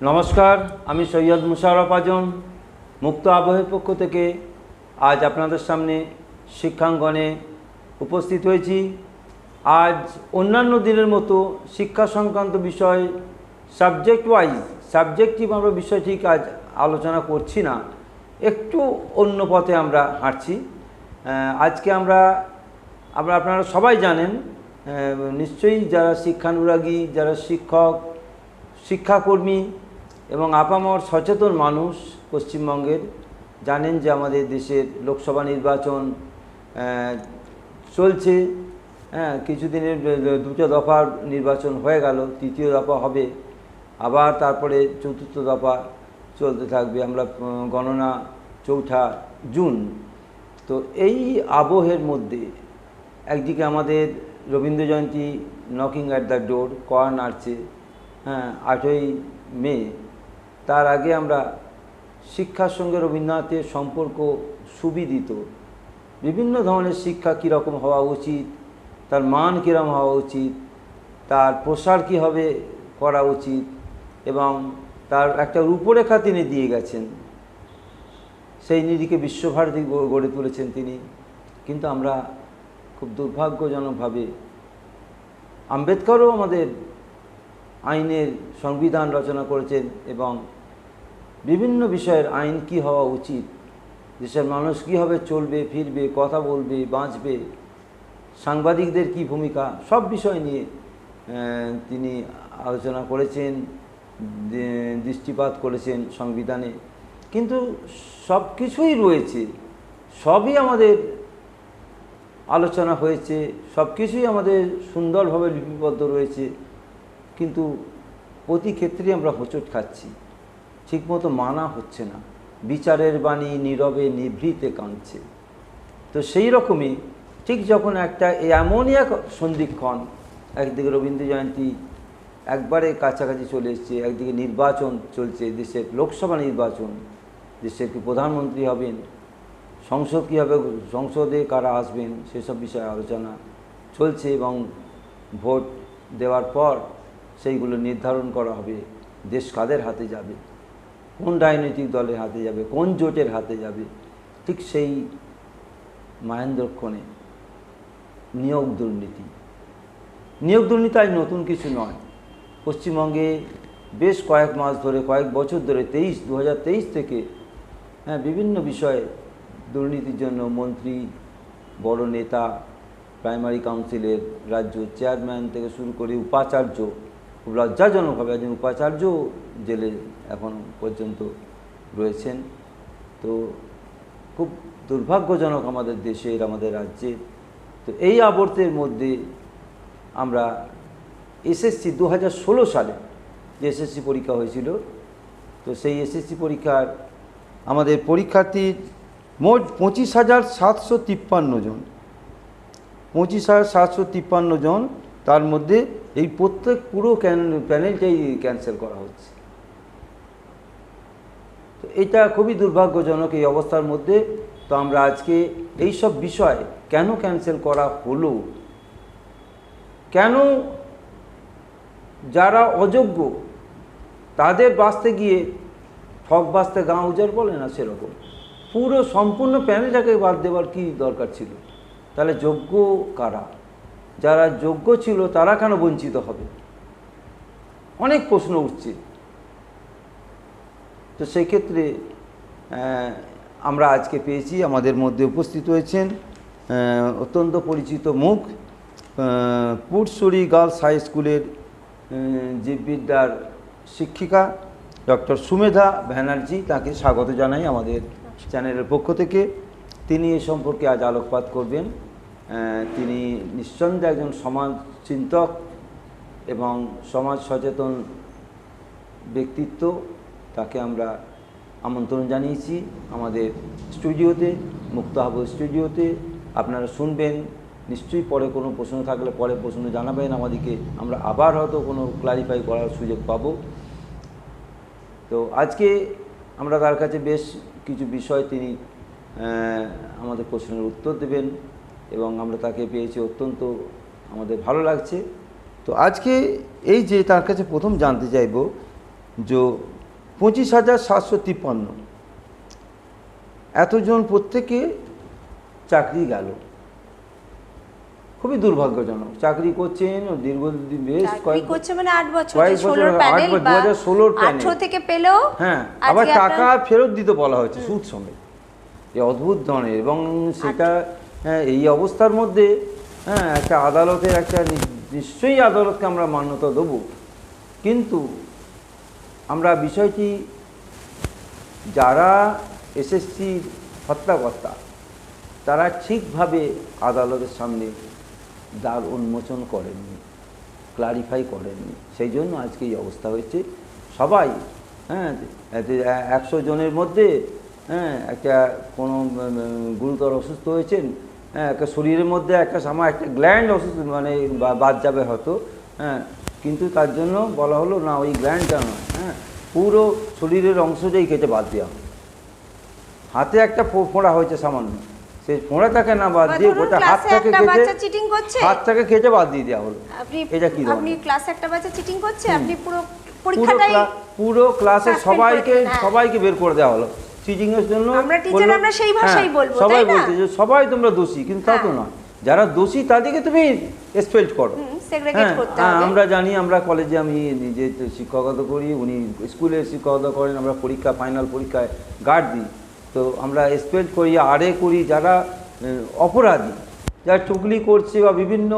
নমস্কার, আমি সৈয়দ মুশাররফ আজম মুক্ত আবহের পক্ষ থেকে আজ আপনাদের সামনে শিক্ষাঙ্গনে উপস্থিত হয়েছি। আজ অন্যান্য দিনের মতো শিক্ষা সংক্রান্ত বিষয় সাবজেক্টিভ আমরা বিষয় ঠিক আজ আলোচনা করছি না, একটু অন্য পথে আমরা হাঁটছি। আজকে আপনারা সবাই জানেন, নিশ্চয়ই যারা শিক্ষানুরাগী, যারা শিক্ষাকর্মী এবং আপামর সচেতন মানুষ পশ্চিমবঙ্গের, জানেন যে আমাদের দেশের লোকসভা নির্বাচন চলছে। কিছুদিনের দুটো দফার নির্বাচন হয়ে গেল, তৃতীয় দফা হবে, আবার তারপরে চতুর্থ দফা চলতে থাকবে। আমরা গণনা 4 জুন। তো এই আবহের মধ্যে একদিকে আমাদের Rabindra Jayanti knocking at the door, কড়া নাড়ছে, 8ই মে। তার আগে আমরা শিক্ষার সঙ্গে রবীন্দ্রনাথের সম্পর্ক সুবিদিত, বিভিন্ন ধরনের শিক্ষা কীরকম হওয়া উচিত, তার মান কীরকম হওয়া উচিত, তার প্রসার কীভাবে করা উচিত, এবং তার একটা রূপরেখা তিনি দিয়ে গেছেন। সেই নিরিখে বিশ্বভারতী গড়ে তুলেছেন তিনি। কিন্তু আমরা খুব দুর্ভাগ্যজনকভাবে, আম্বেদকরও আমাদের আইনের সংবিধান রচনা করেছেন এবং বিভিন্ন বিষয়ের আইন কি হওয়া উচিত, দেশের মানুষ কীভাবে চলবে, ফিরবে, কথা বলবে, বাঁচবে, সাংবাদিকদের কি ভূমিকা, সব বিষয় নিয়ে তিনি আলোচনা করেছেন, দৃষ্টিপাত করেছেন সংবিধানে। কিন্তু সব কিছুই রয়েছে, সবই আমাদের আলোচনা হয়েছে, সব কিছুই আমাদের সুন্দরভাবে লিপিবদ্ধ রয়েছে, কিন্তু প্রতি ক্ষেত্রেই আমরা হোঁচট খাচ্ছি, ঠিকমতো মানা হচ্ছে না। বিচারের বাণী নীরবে নিভৃতে কাঁদছে। তো সেই রকমই ঠিক যখন একটা এমনই এক সন্ধিক্ষণ, একদিকে রবীন্দ্র জয়ন্তী একবারে কাছাকাছি চলে এসছে, একদিকে নির্বাচন চলছে, দেশের লোকসভা নির্বাচন, দেশের কি প্রধানমন্ত্রী হবেন, সংসদ কী হবে, সংসদে কারা আসবেন, সেসব বিষয়ে আলোচনা চলছে এবং ভোট দেওয়ার পর সেইগুলো নির্ধারণ করা হবে দেশ কাদের হাতে যাবে, কোন রাজনৈতিক দলের হাতে যাবে, কোন জোটের হাতে যাবে। ঠিক সেই মাহেন্দ্রক্ষণে নিয়োগ দুর্নীতি আজ নতুন কিছু নয়। পশ্চিমবঙ্গে বেশ কয়েক মাস ধরে, কয়েক বছর ধরে, 2023 থেকে বিভিন্ন বিষয়ে দুর্নীতির জন্য মন্ত্রী, বড় নেতা, প্রাইমারি কাউন্সিলের রাজ্য চেয়ারম্যান থেকে শুরু করে উপাচার্য, খুব লজ্জাজনকভাবে একজন উপাচার্য জেলে এখন পর্যন্ত রয়েছেন। তো খুব দুর্ভাগ্যজনক আমাদের দেশের, আমাদের রাজ্যে। তো এই আবর্তের মধ্যে আমরা এসএসসি 2016 সালে যে এসএসসি পরীক্ষা হয়েছিল, তো সেই এসএসসি পরীক্ষার আমাদের পরীক্ষার্থীর মোট 25,753 জন, 25,753 জন। তার মধ্যে এই প্রত্যেক পুরো প্যানেলটাই ক্যান্সেল করা হচ্ছে। তো এটা খুবই দুর্ভাগ্যজনক। এই অবস্থার মধ্যে তো আমরা আজকে এই সব বিষয় কেন ক্যান্সেল করা হলো, কেন যারা অযোগ্য তাদের বাঁচতে গিয়ে ঠক বাঁচতে গাঁ উজাড় বলে না, সেরকম পুরো সম্পূর্ণ প্যানেলটাকে বাদ দেওয়ার কি দরকার ছিল? তাহলে যোগ্য কারা? যারা যোগ্য ছিল তারা কেন বঞ্চিত হবে? অনেক প্রশ্ন উঠছে। তো সেই ক্ষেত্রে আমরা আজকে পেয়েছি, আমাদের মধ্যে উপস্থিত হয়েছেন অত্যন্ত পরিচিত মুখ, পুরসুরি গার্লস হাই স্কুলের জীববিদ্যার শিক্ষিকা ডক্টর সুমেধা ব্যানার্জি। তাকে স্বাগত জানাই আমাদের চ্যানেলের পক্ষ থেকে। তিনি এ সম্পর্কে আজ আলোকপাত করবেন। তিনি নিঃসন্দেহে একজন সমাজ চিন্তক এবং সমাজ সচেতন ব্যক্তিত্ব। তাকে আমরা আমন্ত্রণ জানিয়েছি আমাদের স্টুডিওতে, মুক্ত আবহ স্টুডিওতে। আপনারা শুনবেন, নিশ্চয়ই পরে কোনো প্রশ্ন থাকলে পরে প্রশ্ন জানাবেন আমাদেরকে, আমরা আবার হয়তো কোনো ক্লারিফাই করার সুযোগ পাব। তো আজকে আমরা তার কাছে বেশ কিছু বিষয় তিনি আমাদের প্রশ্নের উত্তর দেবেন এবং আমরা তাকে পেয়েছি, অত্যন্ত আমাদের ভালো লাগছে। তো আজকে এই যে তার কাছে প্রথম জানতে চাইব যে 25,753 এতজন প্রত্যেকে চাকরি গেল, খুবই দুর্ভাগ্যজনক। চাকরি করছেন দীর্ঘদিন, বেশ কয়েক করছে, মানে 8 বছর, কয়েক বছর, 2016 প্যানেল, 18 থেকে পেলেও হ্যাঁ, আবার টাকা ফেরত দিতে বলা হয়েছে সুদ সমেত। এই অদ্ভুত ধরনের, এবং সেটা এই অবস্থার মধ্যে একটা আদালতের একটা নিশ্চয়ই আদালতকে আমরা মান্যতা দেবো, কিন্তু আমরা বিষয়টি যারা এসএসসি হত্যাকর্তা তারা ঠিকভাবে আদালতের সামনে দ্বার উন্মোচন করেননি, ক্লারিফাই করেননি, সেই জন্য আজকে এই অবস্থা হয়েছে। সবাই 100 জনের মধ্যে একটা কোনো গুরুতর অসুস্থ হয়েছেন, একটা শরীরের মধ্যে একটা গ্ল্যান্ড অসুস্থ, মানে বাদ যাবে হয়তো, কিন্তু তার জন্য বলা হলো না ওই গ্ল্যান্ডটা নয়, পুরো শরীরের অংশটাই কেটে বাদ দেওয়া। হাতে একটা ফোঁড়া হয়েছে সামান্য, সেই ফোঁড়াটাকে না বাদ দিয়ে গোটা হাতটাকে কেটে বাদ দিয়ে দেওয়া হলো। এটা কি আপনি ক্লাসে একটা বাচ্চা চিটিং করছে, আপনি পুরো ক্লাসে সবাইকে বের করে দেওয়া হলো চিটিং এর জন্য। আমরা সেই ভাষাই বলবো, সবাই বলছে যে সবাই তোমরা দোষী, কিন্তু তা তো নয়, যারা দোষী তাদেরকে তুমি এক্সপেল করো। আমরা জানি, আমরা কলেজে, আমি নিজে শিক্ষকতা করি, উনি স্কুলে শিক্ষকতা করেন, আমরা পরীক্ষা, ফাইনাল পরীক্ষায় গার্ড দিই, তো আমরা এক্সপেল করি, আরে করি, যারা অপরাধী, যারা টুকলি করছে বা বিভিন্ন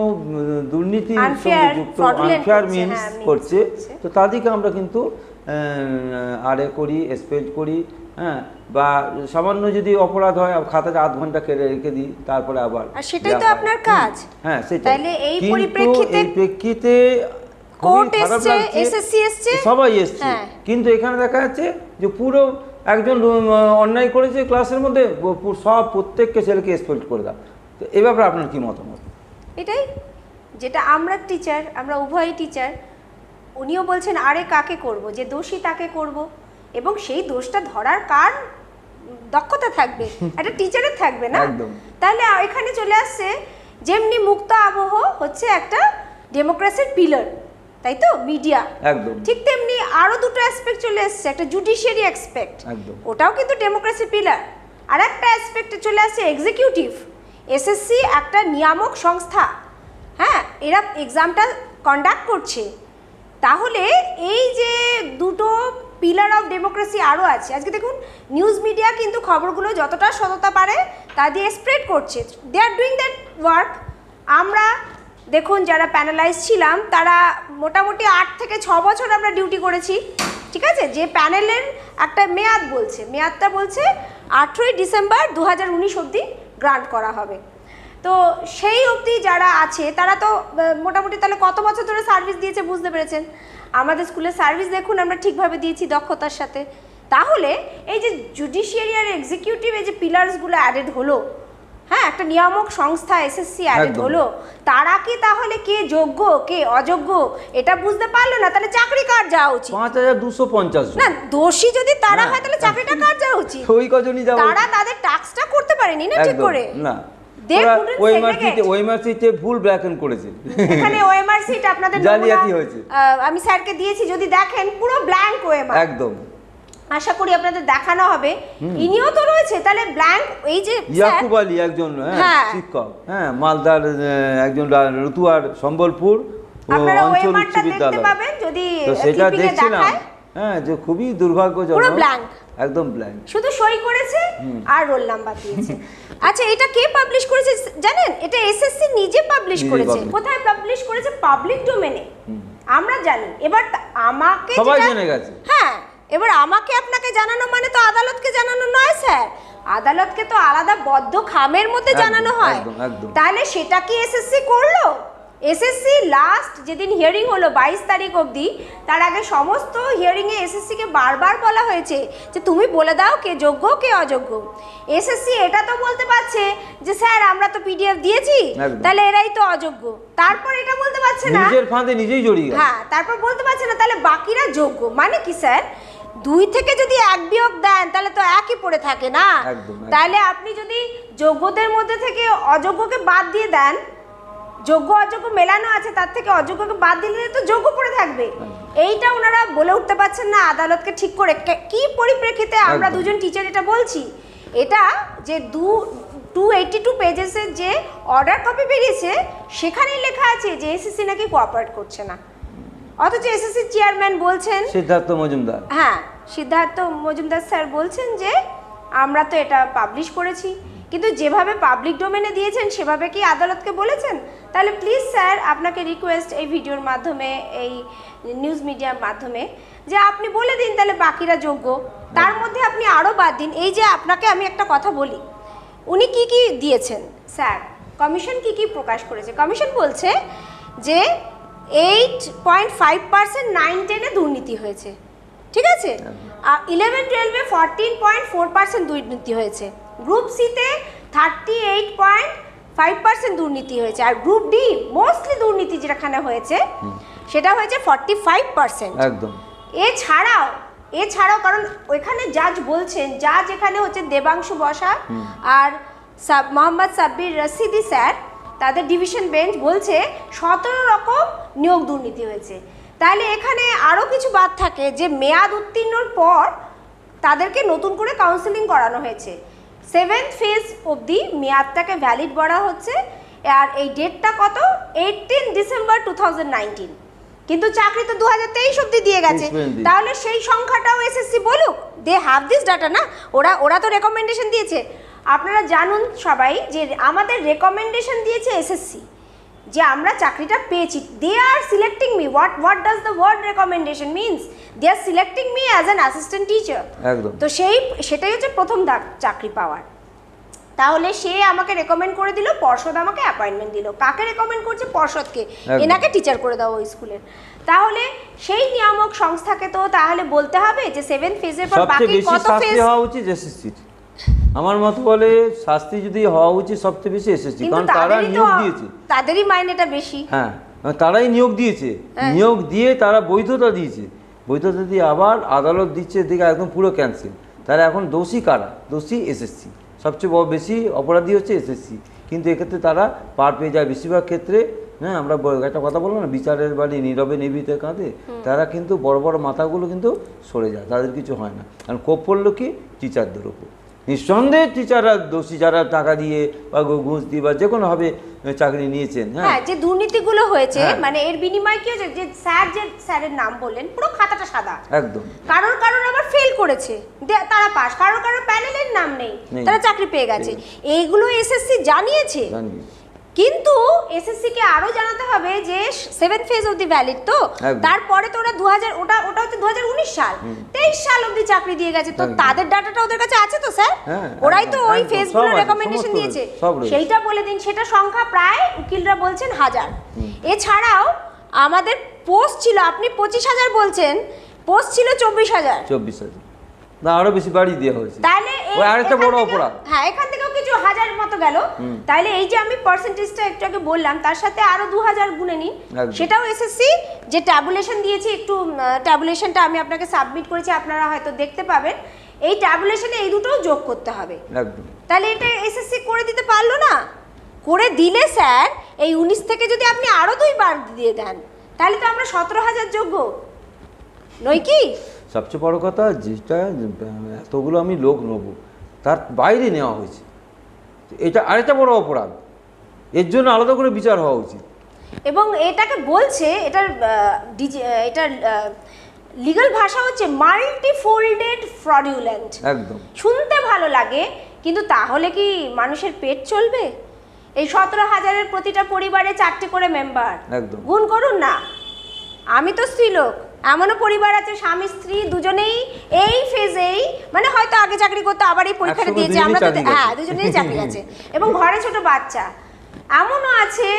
দুর্নীতির সঙ্গে যুক্ত, আনফেয়ার মিনস করছে, তো তাদেরকে আমরা কিন্তু আরে করি, এক্সপেল করি, বা সামান্য যদি অপরাধ হয় খাতাতে 8 ঘন্টা কেটে রেখে দিই, তারপরে আবার সেটাই তো আপনার কাজ। সেটাই। তাহলে এই পরিপ্রেক্ষিতে কোর্ট এসেছে, এসএসসি এসেছে, সবাই এসেছে, কিন্তু এখানে দেখা যাচ্ছে যে পুরো একজন অন্যায় করেছে ক্লাসের মধ্যে, প্রত্যেককে ছেলেকে এক্সপেল করে দাও। তো এই ব্যাপারে আপনার কি মতামত? এটাই যেটা আমরা টিচার, আমরা উভয়ই টিচার, উনিও বলছেন আরে কাকে করব, যে দোষী তাকে করব, এবং সেই দোষটা ধরার কার দক্ষতা থাকবে? একটা টিচারের থাকবে না? তাহলে এখানে চলে আসছে যেমনি মুক্ত আবহ হচ্ছে একটা ডেমোক্রেসির পিলার, তাই তো, মিডিয়া, ঠিক তেমনি আরো দুটো অ্যাসপেক্ট চলে আসছে, একটা জুডিশিয়ারি অ্যাসপেক্ট, ওটাও কিন্তু ডেমোক্রেসি পিলার। আর একটা অ্যাসপেক্টে চলে আসছে এক্সিকিউটিভ। এসএসসি একটা নিয়ামক সংস্থা, এরা এক্সামটা কন্ডাক্ট করছে। তাহলে এই যে দুটো পিলার অফ ডেমোক্রেসি আরও আছে। আজকে দেখুন নিউজ মিডিয়া কিন্তু খবরগুলো যতটা সততা পারে তা দিয়ে স্প্রেড করছে, দে আর ডুইং দ্যাট ওয়ার্ক। আমরা দেখুন যারা প্যানেলাইজ ছিলাম তারা মোটামুটি 8 থেকে 6 বছর আমরা ডিউটি করেছি, ঠিক আছে। যে প্যানেলের একটা মেয়াদ বলছে, মেয়াদটা বলছে 8ই ডিসেম্বর 2019 অবধি গ্রান্ট করা হবে। তো সেই অবধি যারা আছে তারা তো মোটামুটি তাহলে কত বছর ধরে সার্ভিস দিয়েছে বুঝতে পেরেছেন। আমাদের স্কুলের সার্ভিস দেখুন আমরা ঠিকভাবে দিয়েছি দক্ষতার সাথে। তাহলে এই যে জুডিশিয়ারি আর এক্সিকিউটিভ এই যে পিলার্সগুলো অ্যাডেড হলো, একটা নিয়ামক সংস্থা এসএসসি অ্যাডেড হলো, তারা কি তাহলে কে যোগ্য কে অযোগ্য এটা বুঝতে পারলো না? তাহলে চাকরি কার যাওয়া উচিত? 5250 না, দোষী যদি তারা হয় তাহলে চাকরিটা কার যাওয়া উচিত? ওই কজনই যাওয়া, তারা তাদের টাস্কটা করতে পারেনি না ঠিক করে। না, ওএমআরসিতে ভুল ব্ল্যাকেন করেছে, এখানে ওএমআরসিটা আপনাদের জালিয়াতি হয়েছে, আমি স্যারকে দিয়েছি, যদি দেখেন পুরো ব্ল্যাঙ্ক ওএমআর, একদম। আশা করি আপনাদের দেখানো হবে। ইনিও তো রয়েছে, তাহলে ব্ল্যাঙ্ক। এই যে ইয়াকুব আলী একজন শিক্ষক, মালদার একজন, রতুয়ার সম্বলপুর অঞ্চল উচ্চ বিদ্যালয়, যদি সেটা দেখছিলাম, যে খুবই দুর্ভাগ্যজনক, পুরো ব্ল্যাঙ্ক, একদম ব্ল্যাঙ্ক, শুধু সই করেছে আর রোল নাম্বার দিয়েছে। আচ্ছা, এটা কে পাবলিশ করেছে জানেন? এটা এসএসসি নিজে পাবলিশ করেছে। কোথায় পাবলিশ করেছে? পাবলিক ডোমেনে, আমরা জানি। এবার আমাকে সবাই জেনে গেছে, এবার আমাকে আপনাকে জানানো মানে তো আদালতকে জানানো নয় স্যার, আদালতকে তো আলাদা বদ্ধ খামের মধ্যে জানানো হয়। তাহলে সেটা কি এসএসসি করলো? এসএসসি লাস্ট যেদিন হিয়ারিং হলো 22 তারিখ অবধি, তার আগে সমস্ত হিয়ারিংয়ে এসএসসিকে বারবার বলা হয়েছে যে তুমি বলে দাও কে যোগ্য কে অযোগ্য। এসএসসি এটা তো বলতে পারছে যে স্যার আমরা তো পিডিএফ দিয়েছি, তাহলে এরাই তো অযোগ্য। তারপর এটা বলতে পারছে না, নিজের ফাঁদে নিজেই জড়িয়ে, তারপর বলতে পারছে না তাহলে বাকিরা যোগ্য। মানে কি স্যার, 2 থেকে যদি 1 বিয়োগ দেন তাহলে তো একই পড়ে থাকে না। তাহলে আপনি যদি যোগ্যদের মধ্যে থেকে অযোগ্যকে বাদ দিয়ে দেন, যোগ্য অযোগ্য মেলানো আছে, তার থেকে অযোগ্যকে বাদ দিলে তো যোগ্য পড়ে থাকবে। এইটা ওনারা বলে উঠতে পারছেন না আদালতকে ঠিক করে কি পরিপ্রেক্ষিতে আমরা একদম। দুজন টিচার এটা বলছি। এটা যে 282 পেজেসের যে অর্ডার কপি বেরিয়েছে সেখানেই লেখা আছে যে এসএসসি নাকি কোঅপারেট করছে না, অথচ এসএসসি চেয়ারম্যান বলছেন সিদ্ধার্থ মজুমদার, হ্যাঁ সিদ্ধার্থ মজুমদার স্যার বলছেন যে আমরা তো এটা পাবলিশ করেছি, কিন্তু যেভাবে পাবলিক ডোমেনে দিয়েছেন সেভাবে কি আদালতকে বলেছেন? তাহলে প্লিজ স্যার আপনাকে রিকোয়েস্ট এই ভিডিওর মাধ্যমে, এই নিউজ মিডিয়ার মাধ্যমে, যে আপনি বলে দিন তাহলে বাকিরা যোগ্য, তার মধ্যে আপনি আরও বাদ দিন। এই যে আপনাকে আমি একটা কথা বলি, উনি কি কি দিয়েছেন স্যার, কমিশন কি কি প্রকাশ করেছে? কমিশন বলছে যে 8.5% 9-10-এ দুর্নীতি হয়েছে, ঠিক আছে, আর 11-12-এ 14.4% দুর্নীতি হয়েছে, গ্রুপ সিতে 38.5% দুর্নীতি হয়েছে, আর গ্রুপ ডি মোস্টলি দুর্নীতি যেখানে হয়েছে সেটা হয়েছে 45%। একদম। এছাড়াও কারণ ওইখানে জাজ বলছেন, জাজ এখানে হচ্ছে দেবাংশু বসা আর মোহাম্মদ সাব্বির রশিদি স্যার, তাদের ডিভিশন বেঞ্চ বলছে 17 রকম নিয়োগ দুর্নীতি হয়েছে। তাহলে এখানে আরও কিছু বাদ থাকে যে মেয়াদ উত্তীর্ণর পর তাদেরকে নতুন করে কাউন্সেলিং করানো হয়েছে, 7th ফেজ অবধি মেয়াদটাকে ভ্যালিড করা হচ্ছে, আর এই ডেটটা কত 18 ডিসেম্বর 2019, কিন্তু চাকরি তো 2023 অবধি দিয়ে গেছে, তাহলে সেই সংখ্যাটাও এসএসসি বলুক, দে হ্যাভ দিস ডাটা না, ওরা তো রেকমেন্ডেশন দিয়েছে। আপনারা জানুন সবাই যে আমাদের রেকমেন্ডেশন দিয়েছে এসএসসি যে আমরা চাকরিটা পেয়েছি, they are selecting me, what does the word recommendation means, they are selecting me as an assistant teacher. একদম। তো সেটাই হচ্ছে প্রথম ধাপ চাকরি পাওয়ার। তাহলে সে আমাকে রেকমেন্ড করে দিল, পর্ষদ আমাকে অ্যাপয়েন্টমেন্ট দিল, কাকে রেকমেন্ড করছে? পর্ষদকে, এনাকে টিচার করে দাও ওই স্কুলের। তাহলে সেই নিয়ামক সংস্থাকে তো তাহলে বলতে হবে যে 7th ফেজের পর বাকি কত ফেজ হওয়া উচিত এসএসসি। আমার মত বলে শাস্তি যদি হওয়া উচিত সবচেয়ে বেশি এসএসসি, কারণ তারা নিয়োগ দিয়েছে, তাদেরই মাইনেটা বেশি। হ্যাঁ, তারাই নিয়োগ দিয়েছে, নিয়োগ দিয়ে তারা বৈধতা দিয়েছে, বৈধতা দিয়ে আবার আদালত দিচ্ছে, দিকে একদম পুরো ক্যান্সেল। তারা এখন দোষী কারা? দোষী এসএসসি, সবচেয়ে বেশি অপরাধী হচ্ছে এসএসসি, কিন্তু এক্ষেত্রে তারা পার পেয়ে যায় বেশিরভাগ ক্ষেত্রে। হ্যাঁ, আমরা একটা কথা বললাম না, বিচারের বাড়ি নীরবে নিভৃতে কাঁদে, তারা কিন্তু বড় বড় মাথাগুলো কিন্তু সরে যায়, তাদের কিছু হয় না। কারণ কোপ পড়লো কি টিচারদের ওপর, নিঃসন্দেহে টিচাররা দোষী, যারা টাকা দিয়ে বা ঘুষ দিয়ে বা যে কোনোভাবে চাকরি নিয়েছেন। হ্যাঁ, যে দুর্নীতিগুলো হয়েছে, মানে এর বিনিময়ে কি হয়েছে, যে স্যারের নাম বললেন, পুরো খাতাটা সাদা, একদম, কারোর আবার ফেল করেছে তারা পাস, কারোর প্যানেলের নাম নেই, তারা চাকরি পেয়ে গেছে, এইগুলো এসএসসি জানিয়েছে। কিন্তু এসএসসি কে আরো জানাতে হবে যে 7th ফেজ অবধি ভ্যালিড, তো তারপরে তো ওরা 2000 ওটা হচ্ছে 2019 সাল, 23 সাল অবধি চাকরি দিয়ে গেছে, তো তাদের ডাটাটা ওদের কাছে আছে তো স্যার, ওরাই তো ওই ফেজগুলো রেকমেন্ডেশন দিয়েছে, সেইটা বলে দিন। সেটা সংখ্যা প্রায় উকিলরা বলছেন 1000। এছাড়াও আমাদের পোস্ট ছিল, আপনি 25,000 বলছেন, পোস্ট ছিল 24,000 না, আরো বেশি বাড়ি দেওয়া হয়েছে, তাহলে ওই আরেকটা বড় অপরাধ। হ্যাঁ, এখান থেকেও কিছু হাজার মতো গেল, তাহলে এই যে আমি পার্সেন্টেজটা একটু আগে বললাম তার সাথে আরো 2000 গুণে নিন, সেটাও এসএসসি যে ট্যাবুলেশন দিয়েছে, একটু ট্যাবুলেশনটা আমি আপনাকে সাবমিট করেছি, আপনারা হয়তো দেখতে পাবেন, এই ট্যাবুলেশনে এই দুটোও যোগ করতে হবে। একদম। তাহলে এটা এসএসসি করে দিতে পারলো না, করে দিলে স্যার এই 19 থেকে যদি আপনি আরো 2 বার দিয়ে দেন, তাহলে তো আমরা 17,000 যোগ্য নই কি? সবচেয়ে বড় কথা, যেটা এতগুলো আমি লোক নেব তার বাইরে নেওয়া হয়েছে, এটা আরেকটা বড় অপরাধ, এর জন্য আলাদা করে বিচার হওয়া উচিত। এবং এটাকে বলছে, এটার লিগ্যাল ভাষা হচ্ছে মাল্টিফোল্ডেড ফ্রডুলেন্ট। একদম, শুনতে ভালো লাগে, কিন্তু তাহলে কি মানুষের পেট চলবে? এই 17,000-এর প্রতিটা পরিবারে 4টে করে মেম্বার, একদম গুণ করুন না। আমি তো স্ত্রীলোক, এমনও পরিবার আছে স্বামী স্ত্রী দুজনেই এই ফেজেই, মানে হয়তো আগে চাকরি করতে আবার এই পরীক্ষাটা দিয়েছে, আমরা তো হ্যাঁ দুজনেই চাকরি আছে, এবং ঘরে ছোট বাচ্চা। এমনও আছে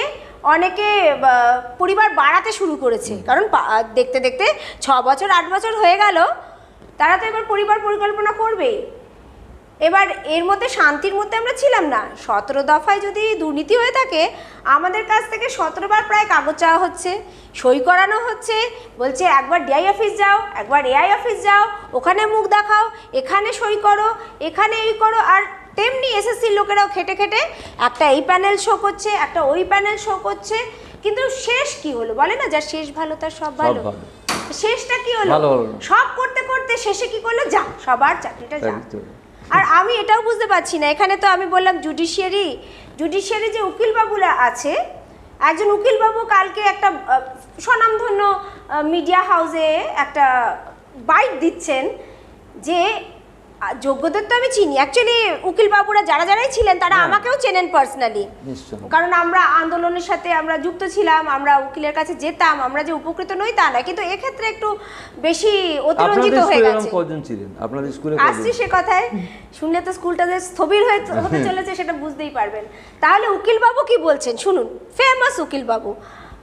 অনেকে পরিবার বাড়াতে শুরু করেছে, কারণ দেখতে দেখতে 6 বছর 8 বছর হয়ে গেল, তারা তো এবার পরিবার পরিকল্পনা করবে। এবার এর মধ্যে শান্তির মধ্যে আমরা ছিলাম না, 17 দফায় যদি দুর্নীতি হয়ে থাকে, আমাদের কাছ থেকে 17 বার প্রায় কাগজ চাওয়া হচ্ছে, সই করানো হচ্ছে, বলছে একবার ডিআই অফিস যাও, একবার এআই অফিস যাও, ওখানে মুখ দেখাও, এখানে সই করো, এখানে এই করো। আর তেমনি এসএসসির লোকেরাও খেটে খেটে একটা এই প্যানেল শো করছে, একটা ওই প্যানেল শো করছে, কিন্তু শেষ কি হলো বলে না, যার শেষ ভালো তার সব ভালো। শেষটা কি হলো? ভালো হলো না। সব করতে করতে শেষে কি করলো, যা সবার চাকরিটা যা। একদম। আর আমি এটাও বুঝতে পারছি না, এখানে তো আমি বললাম জুডিশিয়ারি যে উকিল বাবুরা আছে, একজন উকিল বাবু কালকে একটা স্বনামধন্য মিডিয়া হাউসে একটা বাইট দিচ্ছেন যে যোগ্যদের তো আমি চিনি, অ্যাকচুয়ালি উকিল বাবুরা যারাই ছিলেন তারা আমাকেও চেনেন পার্সোনালি, কারণ আমরা আন্দোলনের সাথে আমরা যুক্ত ছিলাম, আমরা উকিলের কাছে যেতাম, আমরা যে উপকৃত নই তা না, কিন্তু এক্ষেত্রে একটু বেশি অতিরঞ্জিত হয়ে গেছে। কজন ছিলেন আপনাদের স্কুলে? আসছি সে কথায়, শুনলে তো স্কুলটা যে স্থবির হতে চলেছে সেটা বুঝতেই পারবেন। তাহলে উকিল বাবু কি বলছেন শুনুন, ফেমাস উকিল বাবু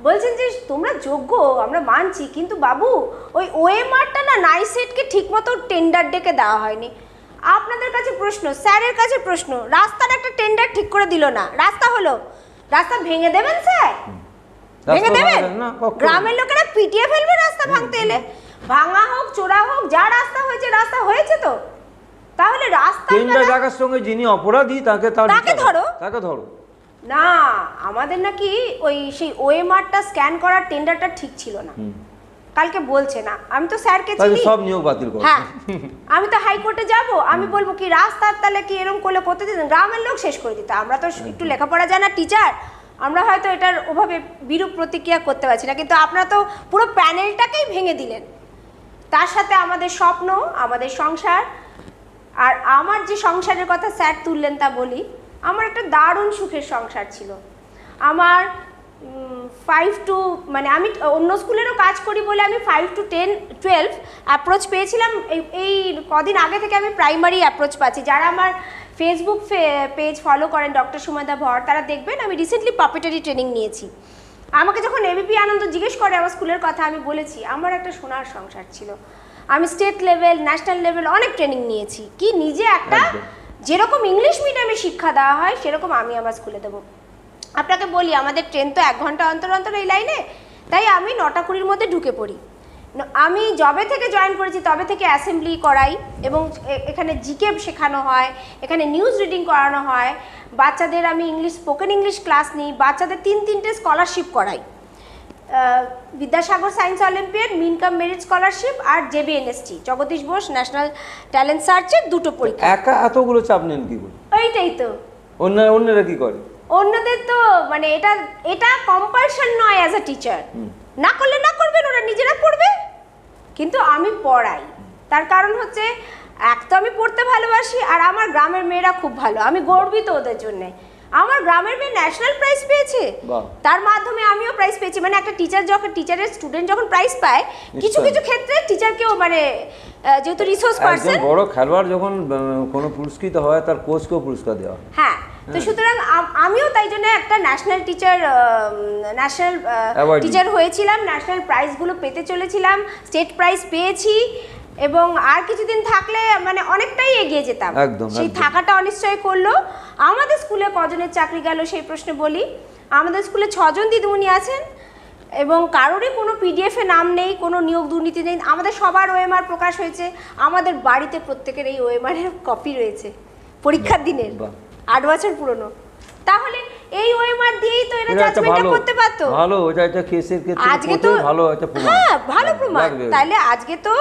বলছেন যে তোমরা যোগ্য আমরা মানছি, কিন্তু বাবু ওই ওএমআরটা না নাইসেটকে ঠিকমতো টেন্ডার ডেকে দেওয়া হয়নি। আপনাদের কাছে প্রশ্ন, স্যারের কাছে প্রশ্ন, রাস্তার একটা টেন্ডার ঠিক করে দিল না, রাস্তা হলো, রাস্তা ভেঙে দেবেন স্যার? ভেঙে দেবেন? গ্রামের লোকেরা পিটিয়ে ফেলবে রাস্তা ভাঙতে এলে, ভাঙা হোক চোরা হোক, যা রাস্তা হয়েছে তো। তাহলে রাস্তা জায়গার সঙ্গে যিনি অপরাধী তাকে ধরো না। আমাদের নাকি ওই সেই ওএমআরটা স্ক্যান করার টেন্ডারটা ঠিক ছিল না, কালকে বলছে না। আমি তো স্যারকে চিনি, সব নিয়োগ বাতিল করো। হ্যাঁ, আমি তো হাইকোর্টে যাব, আমি বলবো কি রাস্তার তাহলে কি এরকম করলে করতে দিতেন, গ্রামের লোক শেষ করে দিত। আমরা তো একটু লেখাপড়া জানা টিচার, আমরা হয়তো এটার ওভাবে বিরূপ প্রতিক্রিয়া করতে পারছি না, কিন্তু আপনারা তো পুরো প্যানেলটাকেই ভেঙে দিলেন। তার সাথে আমাদের স্বপ্ন, আমাদের সংসার, আর আমার যে সংসারের কথা স্যার তুললেন তা বলি, আমার একটা দারুণ সুখের সংসার ছিল। আমার 5 to মানে আমি অন্য স্কুলেরও কাজ করি বলে আমি 5 to 10, 12 অ্যাপ্রোচ পেয়েছিলাম। এই কদিন আগে থেকে আমি প্রাইমারি অ্যাপ্রোচ পাচ্ছি। যারা আমার ফেসবুক পেজ ফলো করেন ডক্টর সুমনা ভর, তারা দেখবেন আমি রিসেন্টলি পাপেটারি ট্রেনিং নিয়েছি। আমাকে যখন এবিপি আনন্দ জিজ্ঞেস করে আমার স্কুলের কথা, আমি বলেছি আমার একটা সোনার সংসার ছিল। আমি স্টেট লেভেল, ন্যাশনাল লেভেল অনেক ট্রেনিং নিয়েছি, কি নিজে একটা যেরকম ইংলিশ মিডিয়ামে শিক্ষা দেওয়া হয় সেরকম আমি আমার স্কুলে দেবো। আপনাকে বলি, আমাদের ট্রেন তো 1 ঘন্টা অন্তর অন্তর এই লাইনে, তাই আমি 9টা 20-র মধ্যে ঢুকে পড়ি। আমি যবে থেকে জয়েন করেছি তবে থেকে অ্যাসেম্বলি করাই, এবং এখানে জিকে শেখানো হয়, এখানে নিউজ রিডিং করানো হয়, বাচ্চাদের আমি স্পোকেন ইংলিশ ক্লাস নিই, বাচ্চাদের 3-3টে স্কলারশিপ করাই, Vidyasagar science olympiad, means cum merit scholarship, আর JBNST Jagadish Bose national talent সার্চের 2টো পরীক্ষা। একা এতগুলো চাপ নেন কি করে? ওইটাই তো, অন্যরা কি করে? অন্যদের তো মানে এটা কম্পালশন নয় অ্যাজ আ টিচার, না করলে না করবেন, ওরা নিজেরা পড়বে, কিন্তু আমি পড়াই। তার কারণ হচ্ছে এক তো আমি পড়তে ভালোবাসি, আর আমার গ্রামের মেয়েরা খুব ভালো, আমি গর্বিত ওদের জন্য। আমার গ্রামের মেয়ে ন্যাশনাল প্রাইজ পেয়েছে, তার মাধ্যমে আমিও প্রাইজ পেয়েছি। মানে একটা টিচারের স্টুডেন্ট যখন প্রাইজ পায়, কিছু কিছু ক্ষেত্রে টিচারকেও মানে যেহেতু রিসোর্স পারসন, বড় খেলোয়াড় যখন কোনো পুরস্কৃত হয় তার কোচকেও পুরস্কার দেওয়া হয়। হ্যাঁ, তো সুতরাং আমিও তাই জন্য একটা ন্যাশনাল টিচার হয়েছিলাম, ন্যাশনাল প্রাইজগুলো পেতে চলেছিলাম, স্টেট প্রাইজ পেয়েছি, এবং আর কিছুদিন থাকলে মানে অনেকটাই এগিয়ে যেতাম। সেই থাকাটা অনিশ্চয় করলো। আমাদের স্কুলে কজনের চাকরি গেল সেই প্রশ্নে বলি, আমাদের স্কুলে 6 জন দিদিমণি আছেন, এবং কারোরই কোনো পিডিএফে নাম নেই, কোনো নিয়োগ দুর্নীতি নেই। আমাদের সবার ওএমআর প্রকাশ হয়েছে, আমাদের বাড়িতে প্রত্যেকের এই ওএমআরের কপি রয়েছে, পরীক্ষার দিনের 8 বছর পুরনো। তাহলে এই ওএমআর দিয়েই তো এরা জাজমেন্টটা করতে পারতো। ভালো, এটা কেসের ক্ষেত্রে আজকে তো ভালো একটা প্রমাণ। হ্যাঁ, ভালো প্রমাণ। তাহলে আজকে তো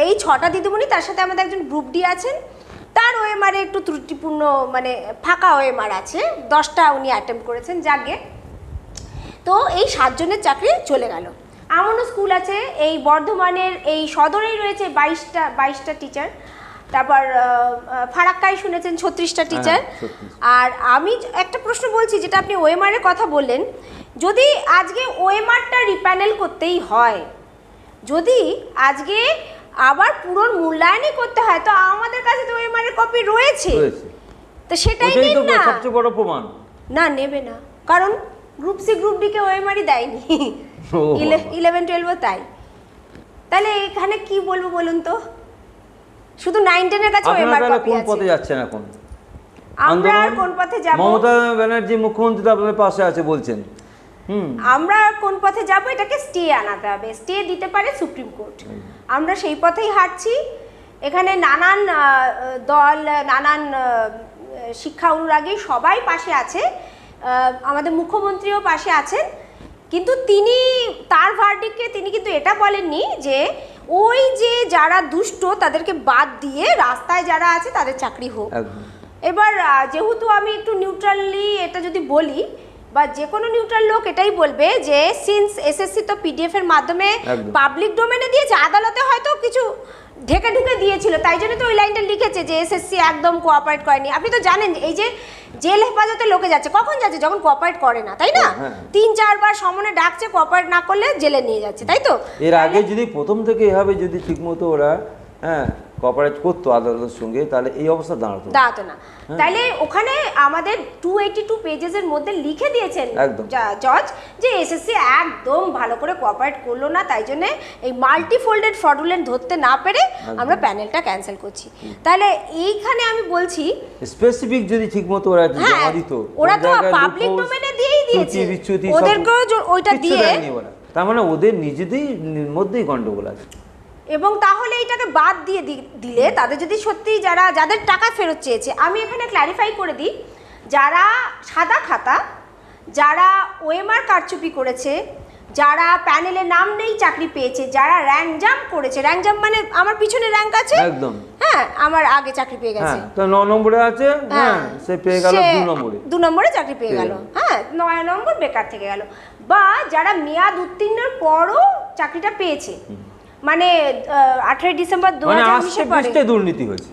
এই 6টা দিদিমণি, তার সাথে আমাদের একজন গ্রুপ ডি আছেন, তার ওএমআর একটু ত্রুটিপূর্ণ মানে ফাঁকা ওএমআর আছে, 10টা উনি অ্যাটেম্প্ট করেছেন, যাকে তো এই 7 জনের চাকরি চলে গেল। এমনও স্কুল আছে এই বর্ধমানের এই সদরেই রয়েছে 22টা টিচার, তারপর ফারাক্কায় শুনেছেন 36টা টিচার। আর আমি একটা প্রশ্ন বলছি, যেটা আপনি ওএমআর এর কথা বললেন, যদি আজকে ওএমআরটা রিপ্যানেল করতেই হয়, যদি আজকে আবার পুরো মূল্যায়নই করতে হয়, তো আমাদের কাছে তো ওএমআর এর কপি রয়েছে, তো সেটাই নিন না। সবচেয়ে বড় প্রমাণ না, নেবে না, কারণ গ্রুপ সি গ্রুপ ডি কে ওএমআরই দেয়নি, 11-12ও তাই। তাহলে এখানে কি বলবো বলুন তো, শুধু 9-10 এর কাছে ওএমআর কপি আছে। কোন পথে যাচ্ছেন এখন? আমরা কোন পথে যাব? মমতা ব্যানার্জি মুখ্যমন্ত্রী তো আপনাদের পাশে আছে বলছেন, আমরা কোন পথে যাব? এটাকে স্টে আনাতে হবে, স্টে দিতে পারে সুপ্রিম কোর্ট, আমরা সেই পথেই হাঁটছি। এখানে নানান দল, নানান শিক্ষা অনুরাগী সবাই পাশে আছে, আমাদের মুখ্যমন্ত্রীও পাশে আছেন। কিন্তু তিনি তার ভার্ডিক্টে তিনি কিন্তু এটা বলেননি যে ওই যে যারা দুষ্ট তাদেরকে বাদ দিয়ে রাস্তায় যারা আছে তাদের চাকরি হোক। এবার যেহেতু আমি একটু নিউট্রালি এটা যদি বলি, বা যে কোনো নিউট্রাল লোক এটাই বলবে যে সিন্স এসএসসি তো পিডিএফ এর মাধ্যমে পাবলিক ডোমেনে দিয়েছে, আদালতে হয়তো কিছু ঢেকে ঢুকে দিয়েছিল, তাই জন্য তো ওই লাইনটা লিখেছে যে এসএসসি একদম কোঅপারেট করেনি। আপনি তো জানেন এই যে জেল হেফাজতে লোকে যাচ্ছে, কখন যাচ্ছে? যখন কোঅপারেট করে না, তাই না? 3-4 বার সমনে ডাকছে, কোঅপারেট না করলে জেলে নিয়ে যাচ্ছে, তাই তো? এর আগে যদি প্রথম থেকে এভাবে যদি ঠিকমতো ওরা কোঅপারেট করতো আদালতের সঙ্গে, তাহলে এই অবস্থা দাঁড়াতো না। তাইলে ওখানে আমাদের 282 পেজেসের মধ্যে লিখে দিয়েছেন জজ যে এসএসসি একদম ভালো করে কোঅপারেট করলো না, তাই জন্য এই মাল্টিফোল্ডেড ফ্রডুলেন্ট ধরতে না পেরে আমরা প্যানেলটা ক্যান্সেল করছি। তাহলে এইখানে আমি বলছি স্পেসিফিক যদি ঠিকমতো ওরা জমা দিত, ওরা তো পাবলিক ডোমেনে দিয়েই দিয়েছে, ওদেরকেও ওইটা দিয়ে, তার মানে ওদের নিজেদের মধ্যেই গন্ডগোল আছে। এবং তাহলে এইটাকে বাদ দিয়ে দিলে তাদের যদি সত্যি যাদের টাকা ফেরত চেয়েছে, আমি এখানে ক্ল্যারিফাই করে দিই, যারা সাদা খাতা, যারা ওএমআর কারচুপি করেছে, যারা প্যানেলে নাম নেই চাকরি পেয়েছে, যারা র্যাঙ্ক জাম্প করেছে, র্যাঙ্ক জাম্প মানে আমার পিছনে র্যাঙ্ক আছে, একদম আমার আগে চাকরি পেয়ে গেছে, তো 9 নম্বরে আছে, সে পেয়ে গেল 2 নম্বরে চাকরি পেয়ে গেল, 9 নম্বর বেকার থেকে গেল। বা যারা মেয়াদ উত্তীর্ণের পরও চাকরিটা পেয়েছে, মানে 18 ডিসেম্বর 2019 পরে দুর্নীতি হয়েছে,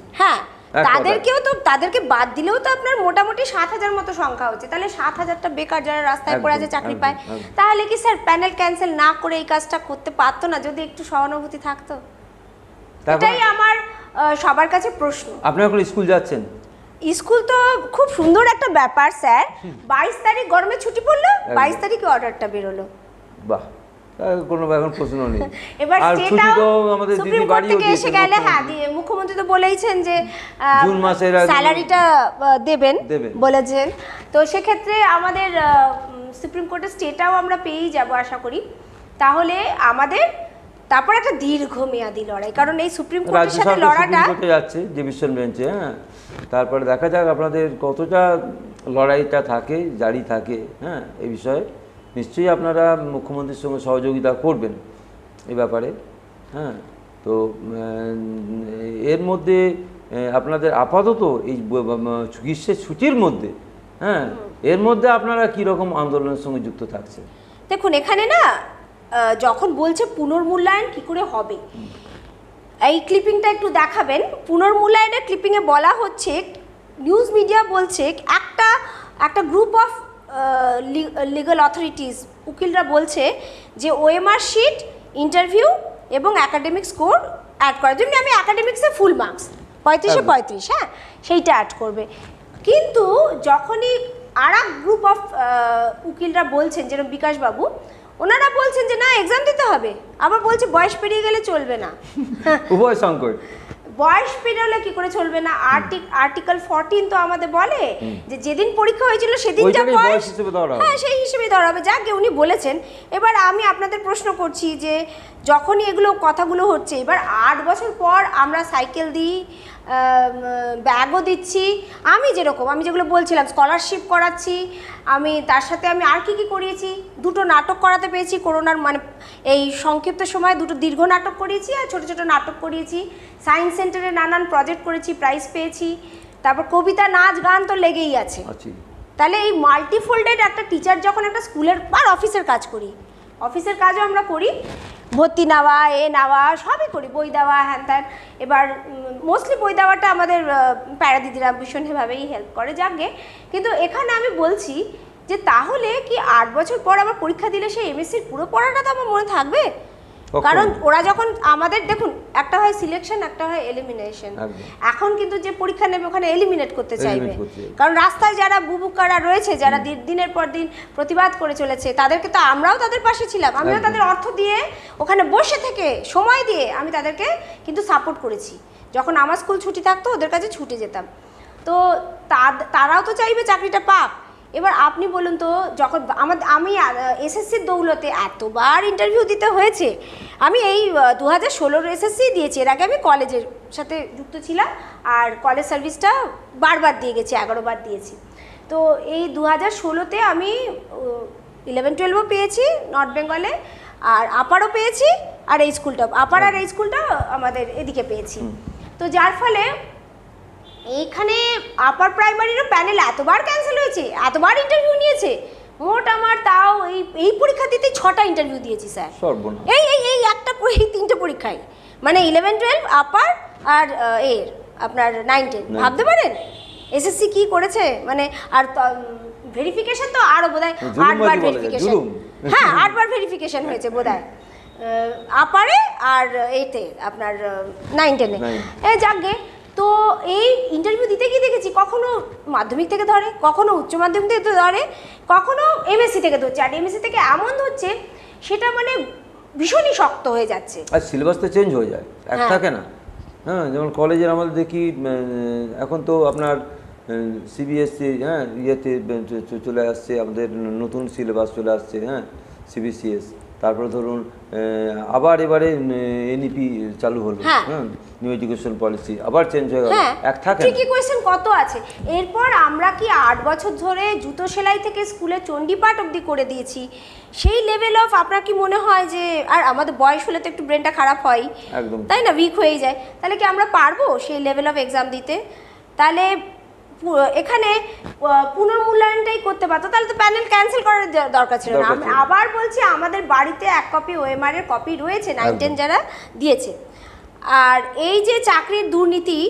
তাদেরকে বাদ দিলেও তো আপনার মোটামুটি 7,000 মতো সংখ্যা হচ্ছে। তাহলে 7,000টা বেকার যারা রাস্তায় পড়ে আছে চাকরি পায়, তাহলে কি স্যার প্যানেল ক্যান্সেল না করে এই কাজটা করতে পারতো না যদি একটু সহানুভূতি থাকতো? এটাই আমার সবার কাছে প্রশ্ন। আপনি এখন স্কুল যাচ্ছেন? স্কুল তো খুব সুন্দর একটা ব্যাপার স্যার। 22 তারিখ গরমে ছুটি পড়লো, 22 তারিখে অর্ডারটা বেরোলো। বাহ, কোনো এখন প্রশ্ন নেই। এবার সুপ্রিম কোর্ট থেকে এসে গেলে মুখ্যমন্ত্রী তো বলেইছেন যে জুন মাসের স্যালারিটা দেবেন বলেছেন, তো সেক্ষেত্রে আমাদের সুপ্রিম কোর্টের স্টেটাও আমরা পেয়েই যাব আশা করি। তাহলে আমাদের তারপর একটা দীর্ঘমেয়াদী লড়াই, কারণ এই সুপ্রিম কোর্টের সাথে লড়াটা যাচ্ছে ডিভিশন বেঞ্চে, তারপরে দেখা যাক আপনাদের কতটা লড়াইটা থাকে, জারি থাকে, এই বিষয়ে নিশ্চয়ই আপনারা মুখ্যমন্ত্রীর সঙ্গে সহযোগিতা করবেন এই ব্যাপারে। তো এর মধ্যে আপনাদের আপাতত এই গ্রীষ্মের ছুটির মধ্যে এর মধ্যে আপনারা কীরকম আন্দোলনের সঙ্গে যুক্ত থাকছে? দেখুন, এখানে না যখন বলছে পুনর্মূল্যায়ন কি করে হবে, এই ক্লিপিংটা একটু দেখাবেন। পুনর্মূল্যায়নের ক্লিপিংয়ে বলা হচ্ছে, নিউজ মিডিয়া বলছে একটা গ্রুপ অফ লিগাল অথরিটিস, উকিলরা বলছে যে ওএমআর শিট, ইন্টারভিউ এবং অ্যাকাডেমিক স্কোর অ্যাড করে, যেমনি আমি অ্যাকাডেমিক্সে ফুল মার্কস 35-এ 35, সেইটা অ্যাড করবে। কিন্তু যখনই আর এক গ্রুপ অফ উকিলরা বলছেন, যেরকম বিকাশবাবু, ওনারা বলছেন যে না, এক্সাম দিতে হবে, আবার বলছে বয়স পেরিয়ে গেলে চলবে না। উভয় সংকট, বয়স পেরোলে কি করে চলবে না? আর্টিকেল 14 তো আমাদের বলে যে যেদিন পরীক্ষা হয়েছিল সেদিনটা বয়স হিসেবে ধরা হবে, সেই হিসেবে ধরা হবে, যাকে উনি বলেছেন। এবার আমি আপনাদের প্রশ্ন করছি যে যখনই এগুলো কথাগুলো হচ্ছে, এবার 8 বছর পর আমরা সাইকেল দিই, ব্যাগও দিচ্ছি, আমি যেগুলো বলছিলাম, স্কলারশিপ করাচ্ছি, আমি তার সাথে আমি আর কি করিয়েছি, 2টো নাটক করাতে পেরেছি করোনার, মানে এই সংক্ষিপ্ত সময় 2টো দীর্ঘ নাটক করিয়েছি আর ছোট ছোট নাটক করিয়েছি, সায়েন্স সেন্টারে নানান প্রজেক্ট করেছি, প্রাইজ পেয়েছি, তারপর কবিতা, নাচ, গান তো লেগেই আছে। তাহলে এই মাল্টিফোল্ডেড একটা টিচার যখন একটা স্কুলের আর অফিসের কাজ করি, অফিসের কাজও আমরা করি, ভর্তি নেওয়া, নেওয়া সবই করি, বই দেওয়া, হ্যান ত্যান। এবার মোস্টলি বই দেওয়াটা আমাদের প্যারা দিদিরা ভীষণভাবেই হেল্প করে, যাকে। কিন্তু এখানে আমি বলছি যে তাহলে কি 8 বছর পর আবার পরীক্ষা দিলে সেই এমএসসির পুরো পড়াটা তো আমার মনে থাকবে? কারণ ওরা যখন আমাদের, দেখুন, একটা হয় সিলেকশন, একটা হয় এলিমিনেশন। এখন কিন্তু যে পরীক্ষা নেবে ওখানে এলিমিনেট করতে চাইবে, কারণ রাস্তায় যারা বুবুকারা রয়েছে, যারা দিনের পর দিন প্রতিবাদ করে চলেছে, তাদেরকে তো আমরাও তাদের পাশে ছিলাম, আমিও তাদের অর্থ দিয়ে ওখানে বসে থেকে সময় দিয়ে আমি তাদেরকে কিন্তু সাপোর্ট করেছি। যখন আমার স্কুল ছুটি থাকতো ওদের কাছে ছুটে যেতাম, তো তারাও তো চাইবে চাকরিটা পাক। এবার আপনি বলুন তো, যখন আমি এসএসসির দৌলতে এতবার ইন্টারভিউ দিতে হয়েছে, আমি এই 2016 এসএসসি দিয়েছি, এর আগে আমি কলেজের সাথে যুক্ত ছিলাম, আর কলেজ সার্ভিসটা বারবার দিয়ে গেছি, 11 বার দিয়েছি। তো এই 2016-তে আমি 11-12ও পেয়েছি নর্থ বেঙ্গলে, আর আপারও পেয়েছি, আর এই স্কুলটা আপার আর এই স্কুলটা আমাদের এদিকে পেয়েছি। তো যার ফলে এইখানে আপার প্রাইমারিরও প্যানেল এতবার ক্যান্সেল হয়েছে, এতবার ইন্টারভিউ নিয়েছে, মোট আমার তাও এই পরীক্ষা দিতে 6টা ইন্টারভিউ দিয়েছি স্যার। সর্বনা। এই এই 3টে পরীক্ষায়, মানে 11-12 আপার আর এর আপনার 9-10, ভাবতে পারেন এসএসসি কি করেছে মানে। আর ভেরিফিকেশন তো আরও বোধহয় 8বার ভেরিফিকেশন, হ্যাঁ 8বার ভেরিফিকেশন হয়েছে বোধহয় আপারে আর এতে আপনার 9-10-এ। যাকগে, তো এই ইন্টারভিউ দিতে গিয়ে দেখেছি কখনো মাধ্যমিক থেকে ধরে, কখনো উচ্চ মাধ্যমিক থেকে ধরে, কখনো এমএসসি থেকে ধরছে, আর এমএসসি থেকে এমন ধরছে সেটা মানে ভীষণই শক্ত হয়ে যাচ্ছে। আর সিলেবাস তো চেঞ্জ হয়ে যায়, এক থাকে না। হ্যাঁ, যেমন কলেজের আমাদের দেখি এখন তো আপনার সিবিএসসি, হ্যাঁ ইয়েতে চলে আসছে, আমাদের নতুন সিলেবাস চলে আসছে, হ্যাঁ সিবিসিএস। তারপরে ধরুন আবার এবারে এনইপি চালু হলো, হ্যাঁ নিউ এডুকেশন পলিসি আবার চেঞ্জ হয়ে গেল, এক থাকে না। ঠিকই কোয়েশ্চেন কত আছে। এরপর আমরা কি 8 বছর ধরে জুতো সেলাই থেকে স্কুলে চণ্ডীপাঠ অবধি করে দিয়েছি, সেই লেভেল অফ আপনার কি মনে হয় যে, আর আমাদের বয়স হলে তো একটু ব্রেনটা খারাপ হয়, একদম তাই না, উইক হয়ে যায়, তাহলে কি আমরা পারবো সেই লেভেল অফ এক্সাম দিতে? তাহলে এখানে পুনর্মূল্যায়নটাই করতে পারতো, তাহলে তো প্যানেল ক্যান্সেল করার দরকার ছিল না। আমি আবার বলছি, আমাদের বাড়িতে 1 কপি ওএমআর এর কপি রয়েছে 9-10 যারা দিয়েছে। আর এই যে চাকরির দুর্নীতি,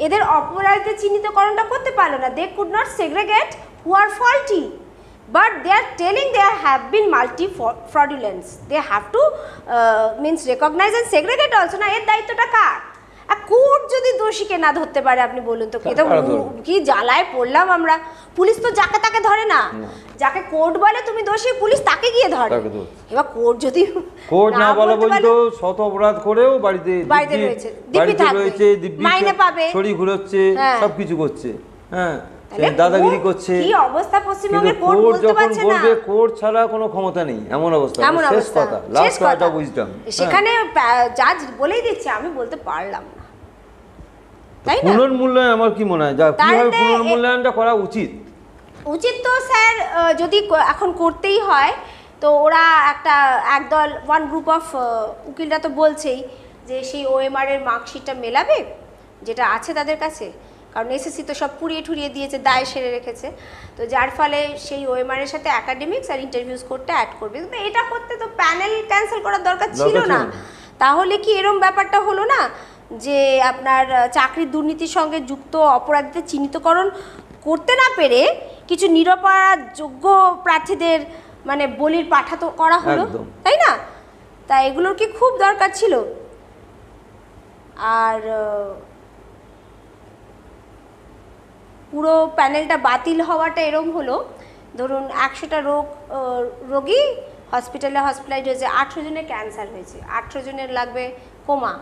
এদের অপরাধীদের চিহ্নিতকরণটা করতে পারলো না। They could not segregate who are faulty, but they are telling there have been multi fraudulence. They have to means recognize and segregate also. না, এর দায়িত্বটা কার? কোর্ট যদি দোষীকে না ধরতে পারে, আপনি বলুন তো কি জ্বালায় পড়লাম আমরা। পুলিশ তো যাকে তাকে ধরে না, যাকে কোর্ট বলে তুমি দোষী, পুলিশ তাকে গিয়ে ধরে। এবার কোর্ট যদি কোর্ট না বলে বলতো শত অপরাধ করেও বাড়িতে রয়েছে, দিব্যি থাকবে, মাইনে পাবে, ছড়ি ঘুরোচ্ছে, সবকিছু করছে, হ্যাঁ দাদাগিরি করছে। কি অবস্থা পশ্চিমবঙ্গের, কোর্ট বলতে পারছে না, কোর্ট ছাড়া কোনো ক্ষমতা নেই, এমন অবস্থা। শেষ কথা, লাস্ট কথা বুঝতাম, সেখানে জাজ বলেই দিচ্ছে, আমি বলতে পারলাম না, তাই না? পুনর্মূল্যায়ন আমার কি মনে হয়, যা কিভাবে পুনর্মূল্যায়নটা করা উচিত তো স্যার যদি এখন করতেই হয়, তো ওরা একদল ওয়ান গ্রুপ অফ উকিলরা তো বলছেই যে সেই ওএমআর এর মার্কশিটটা মেলাবে যেটা আছে তাদের কাছে, কারণ এসএসসি তো সব পুড়িয়ে ঠুরিয়ে দিয়েছে, দায় সেরে রেখেছে। তো যার ফলে সেই ওএমআর এর সাথে একাডেমিক্স আর ইন্টারভিউস করতে অ্যাড করবে। কিন্তু এটা করতে তো প্যানেল ক্যান্সেল করার দরকার ছিল না। তাহলে কি এরকম ব্যাপারটা হলো না যে আপনার চাকরির দুর্নীতির সঙ্গে যুক্ত অপরাধীদের চিহ্নিতকরণ করতে না পেরে কিছু নিরপরাধযোগ্য প্রার্থীদের মানে বলির পাঠা তো করা হলো, তাই না? তা এগুলোর কি খুব দরকার ছিল? আর পুরো প্যানেলটা বাতিল হওয়াটা এরকম হলো, ধরুন 100টা রোগী হসপিটালাইজ হয়েছে, 800 জনের ক্যান্সার হয়েছে, 800 জনের লাগবে কোমা,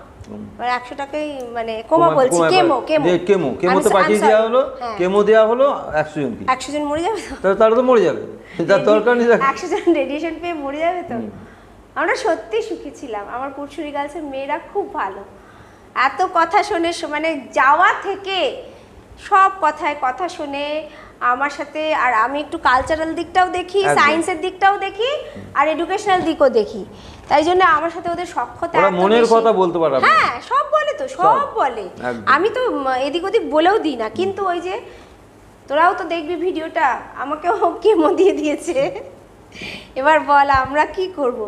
100টাকেই মানে কোমা বলছি, কেমোতে পাঠিয়ে দেওয়া হলো, কেমো দেওয়া হলো 100 জন মরে যাবে, তারা তো মরে যাবে, তার দরকার নেই, 100 জন রেডিয়েশন পেয়ে মরে যাবে। তো আমরা সত্যি সুখী ছিলাম, আমার পুরসুরি গার্লসের মেয়েরা খুব ভালো, এত কথা শোনে, মানে যাওয়া থেকে সব কথায় কথা শুনে আমার সাথে। আর আমি একটু কালচারাল দিকটাও দেখি, সায়েন্সের দিকটাও দেখি, আর এডুকেশনাল দিকও দেখি, তাই জন্য আমার সাথে ওদের সখ্যতা, মনের কথা বলতে পারে, হ্যাঁ সব বলে, তো সব বলে, আমি তো এদিক ওদিক বলেও দিই না। কিন্তু ওই যে তোরাও তো দেখবি ভিডিওটা, আমাকেও কেমো দিয়ে দিয়েছে, এবার বল আমরা কি করব?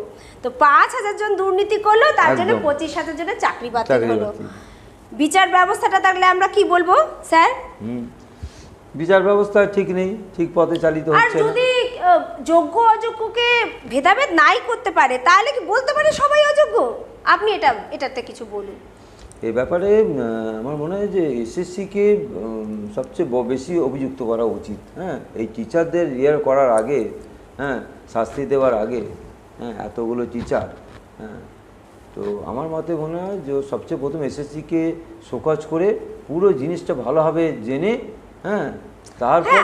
তো 5000 জন দুর্নীতি করলো, তার জন্য 25,000 জনের চাকরি বাতিল হলো। বিচার ব্যবস্থাটা থাকলে আমরা কি বলবো স্যার? বিচার ব্যবস্থা ঠিক নেই, ঠিক পথে চালিত হচ্ছে না। আর যদি যোগ্য অযোগ্যকে ভেদাভেদ নাই করতে পারে, তাহলে কি বলতে পারে সবাই অযোগ্য? আপনি এটাতে কিছু বলুন। এই ব্যাপারে আমার মনে হয় যে এসএসসিকে সবচেয়ে বেশি অভিযুক্ত করা উচিত। হ্যাঁ, এই টিচারদের করার আগে, হ্যাঁ শাস্তি দেওয়ার আগে, হ্যাঁ এতগুলো টিচার, হ্যাঁ তো আমার মতে মনে হয় যে সবচেয়ে প্রথম এসএসসিকে শোকজ করে পুরো জিনিসটা ভালোভাবে জেনে, হ্যাঁ তারপরে